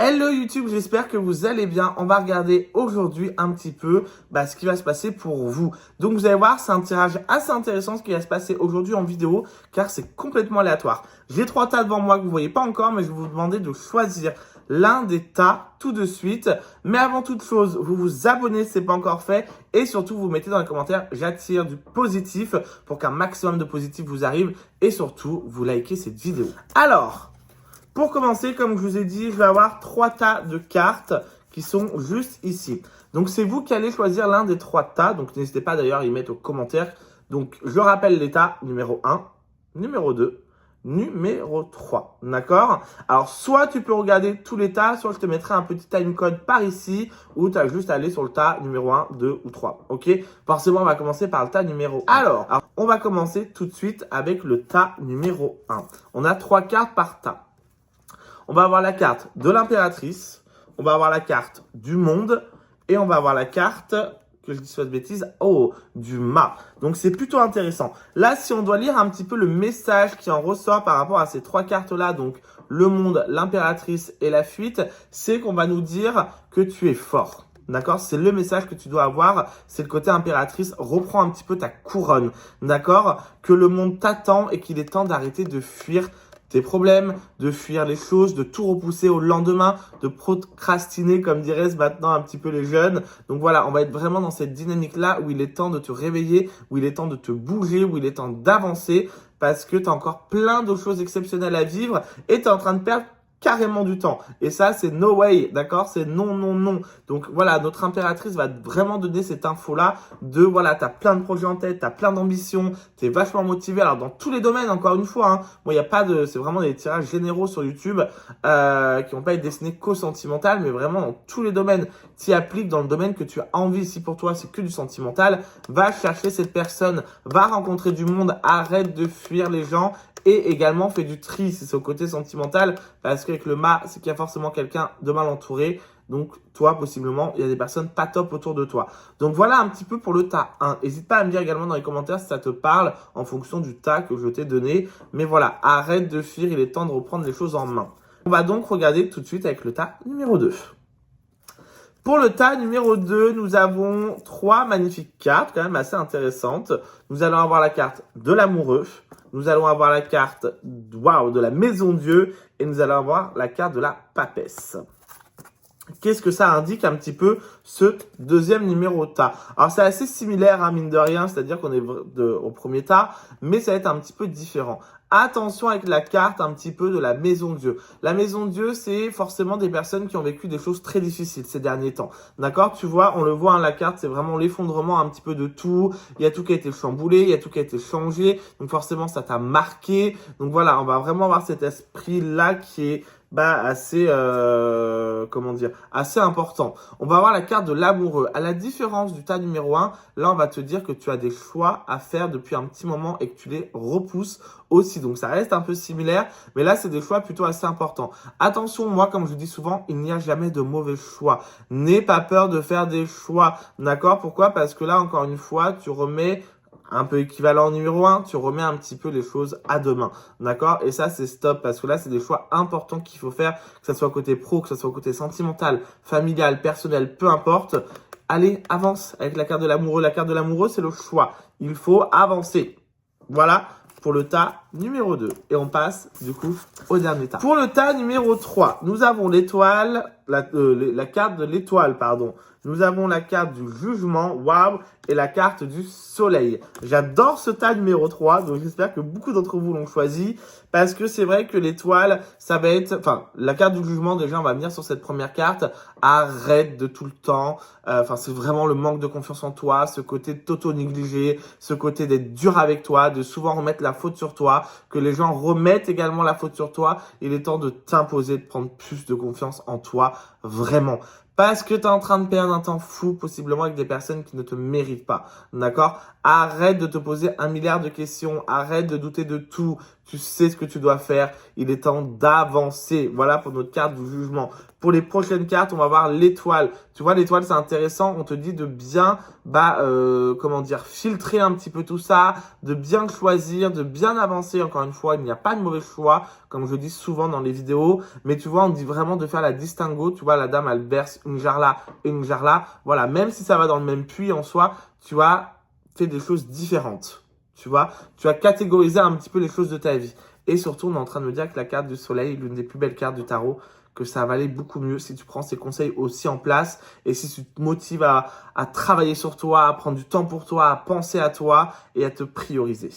Hello YouTube, j'espère que vous allez bien. On va regarder aujourd'hui un petit peu ce qui va se passer pour vous. Donc vous allez voir, c'est un tirage assez intéressant ce qui va se passer aujourd'hui en vidéo car c'est complètement aléatoire. J'ai 3 tas devant moi que vous voyez pas encore, mais je vais vous demander de choisir l'un des tas tout de suite. Mais avant toute chose, vous vous abonnez si ce n'est pas encore fait et surtout vous mettez dans les commentaires « J'attire du positif » pour qu'un maximum de positif vous arrive et surtout vous likez cette vidéo. Alors, pour commencer, comme je vous ai dit, je vais avoir 3 tas de cartes qui sont juste ici. Donc, c'est vous qui allez choisir l'un des 3 tas. Donc, n'hésitez pas d'ailleurs à y mettre aux commentaires. Donc, je rappelle les tas numéro 1, numéro 2, numéro 3. D'accord? Alors, soit tu peux regarder tous les tas, soit je te mettrai un petit timecode par ici où tu as juste à aller sur le tas numéro 1, 2 ou 3. Ok? Forcément, on va commencer par le tas numéro 1. Alors, on va commencer tout de suite avec le tas numéro 1. On a 3 cartes par tas. On va avoir la carte de l'impératrice, on va avoir la carte du monde et on va avoir la carte, que je dis pas de bêtises, du mât. Donc c'est plutôt intéressant. Là, si on doit lire un petit peu le message qui en ressort par rapport à ces 3 cartes-là, donc le monde, l'impératrice et la fuite, c'est qu'on va nous dire que tu es fort. D'accord? C'est le message que tu dois avoir. C'est le côté impératrice. Reprends un petit peu ta couronne. D'accord? Que le monde t'attend et qu'il est temps d'arrêter de fuir tes problèmes, de fuir les choses, de tout repousser au lendemain, de procrastiner comme diraient maintenant un petit peu les jeunes. Donc voilà, on va être vraiment dans cette dynamique-là où il est temps de te réveiller, où il est temps de te bouger, où il est temps d'avancer parce que tu as encore plein de choses exceptionnelles à vivre et tu es en train de perdre carrément du temps. Et ça, c'est no way, d'accord? C'est non, non, non. Donc voilà, notre impératrice va vraiment donner cette info-là de, voilà, t'as plein de projets en tête, t'as plein d'ambitions, t'es vachement motivé. Alors, dans tous les domaines, encore une fois, hein, bon, il n'y a pas de, c'est vraiment des tirages généraux sur YouTube qui vont pas être destinés qu'au sentimental, mais vraiment dans tous les domaines. T'y appliques dans le domaine que tu as envie. Si pour toi, c'est que du sentimental, va chercher cette personne, va rencontrer du monde, arrête de fuir les gens. Et également, fais du tri si c'est au côté sentimental, parce qu'avec le mât, c'est qu'il y a forcément quelqu'un de mal entouré. Donc, toi, possiblement, il y a des personnes pas top autour de toi. Donc, voilà un petit peu pour le tas 1. N'hésite pas à me dire également dans les commentaires si ça te parle en fonction du tas que je t'ai donné. Mais voilà, arrête de fuir, il est temps de reprendre les choses en main. On va donc regarder tout de suite avec le tas numéro 2. Pour le tas numéro 2, nous avons 3 magnifiques cartes, quand même assez intéressantes. Nous allons avoir la carte de l'amoureux. Nous allons avoir la carte de la maison Dieu et nous allons avoir la carte de la papesse. Qu'est-ce que ça indique un petit peu ce deuxième numéro tas? Alors c'est assez similaire, hein, mine de rien, c'est-à-dire qu'on est au premier tas, mais ça va être un petit peu différent. Attention avec la carte un petit peu de la maison Dieu. La maison Dieu, c'est forcément des personnes qui ont vécu des choses très difficiles ces derniers temps. D'accord? Tu vois, on le voit, hein, la carte, c'est vraiment l'effondrement un petit peu de tout. Il y a tout qui a été chamboulé, il y a tout qui a été changé. Donc forcément, ça t'a marqué. Donc voilà, on va vraiment avoir cet esprit-là qui est assez assez important. On va avoir la carte de l'amoureux. À la différence du tas numéro 1, là on va te dire que tu as des choix à faire depuis un petit moment et que tu les repousses aussi. Donc ça reste un peu similaire, mais là c'est des choix plutôt assez importants. Attention, moi comme je vous dis souvent, il n'y a jamais de mauvais choix. N'aie pas peur de faire des choix. D'accord? Pourquoi? Parce que là encore une fois, tu remets un peu équivalent au numéro 1, tu remets un petit peu les choses à demain. D'accord? Et ça, c'est stop parce que là, c'est des choix importants qu'il faut faire, que ça soit côté pro, que ça soit côté sentimental, familial, personnel, peu importe. Allez, avance avec la carte de l'amoureux. La carte de l'amoureux, c'est le choix. Il faut avancer. Voilà pour le tas numéro 2. Et on passe, du coup, au dernier tas. Pour le tas numéro 3, nous avons l'étoile, la carte de l'étoile, pardon. Nous avons la carte du jugement, waouh, et la carte du soleil. J'adore ce tas numéro 3, donc j'espère que beaucoup d'entre vous l'ont choisi, parce que c'est vrai que l'étoile, ça va être, la carte du jugement, déjà, on va venir sur cette première carte. Arrête de tout le temps, c'est vraiment le manque de confiance en toi, ce côté de t'auto-négliger, ce côté d'être dur avec toi, de souvent remettre la faute sur toi, que les gens remettent également la faute sur toi. Il est temps de t'imposer, de prendre plus de confiance en toi, vraiment. Parce que tu es en train de perdre un temps fou, possiblement avec des personnes qui ne te méritent pas. D'accord? Arrête de te poser 1 milliard de questions. Arrête de douter de tout. Tu sais ce que tu dois faire. Il est temps d'avancer. Voilà pour notre carte du jugement. Pour les prochaines cartes, on va voir l'étoile. Tu vois, l'étoile, c'est intéressant. On te dit de bien, filtrer un petit peu tout ça, de bien choisir, de bien avancer. Encore une fois, il n'y a pas de mauvais choix. comme je dis souvent dans les vidéos. Mais tu vois, on dit vraiment de faire la distinguo. Tu vois, la dame, elle verse une jarre là et une jarre là. Voilà, même si ça va dans le même puits en soi, tu as fait des choses différentes. Tu vois, tu as catégorisé un petit peu les choses de ta vie. Et surtout, on est en train de me dire que la carte du soleil est l'une des plus belles cartes du tarot, que ça va aller beaucoup mieux si tu prends ces conseils aussi en place et si tu te motives à travailler sur toi, à prendre du temps pour toi, à penser à toi et à te prioriser.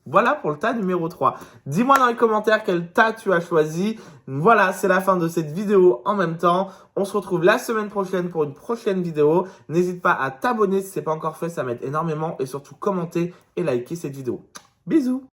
Voilà pour le tas numéro 3. Dis-moi dans les commentaires quel tas tu as choisi. Voilà, c'est la fin de cette vidéo en même temps. On se retrouve la semaine prochaine pour une prochaine vidéo. N'hésite pas à t'abonner si ce n'est pas encore fait, ça m'aide énormément. Et surtout commenter et liker cette vidéo. Bisous!